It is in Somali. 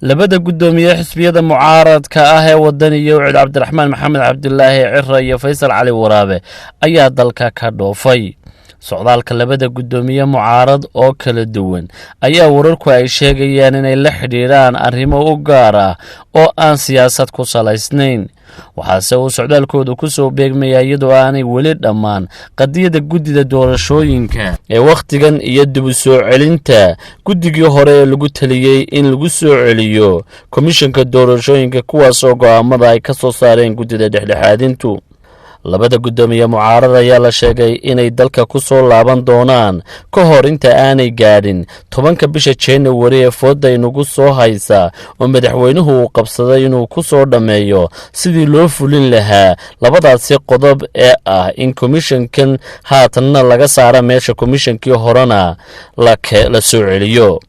labada gudoomiye xisbiyada mucaaradka ah ee wadaniga Wacid Cabdiraxmaan Maxamed Cabdilaahi Cirra iyo Faysal Cali Waraabe ayaa dalka ka dhoofay. socdaalka labada gudoomiye mucaarad oo kala duwan ayaa wararku ay sheegayaan inay la xiriiraan arrimo u gaar ah oo aan siyaasad ku salaysnayn. waxaase uu socdaalkoodu ku soo beegmaya iyadoo aanay weli dhammaan qadiyada guddida doorashooyinka ee wakhtigan iyo dib u soo celinta guddigii hore ee lagu taliyey in lagu soo celiyo komishanka doorashooyinka kuwaas oo go'aamada ay ka soo saareen guddida dhexdhexaadintu. labada gudoomiye mucaarad ayaa la sheegay inay dalka ku soo laaban doonaan ka hor inta aanay gaadhin 10 bisha January ee fooda inagu soo haysa oo madaxweynuhu uu qabsaday inuu ku soo dhameeyo sidii loo fulin lahaa labadaasi qodob ee ah in komishankan haatanna laga saaro meesha komishankii horena la soo celiyo.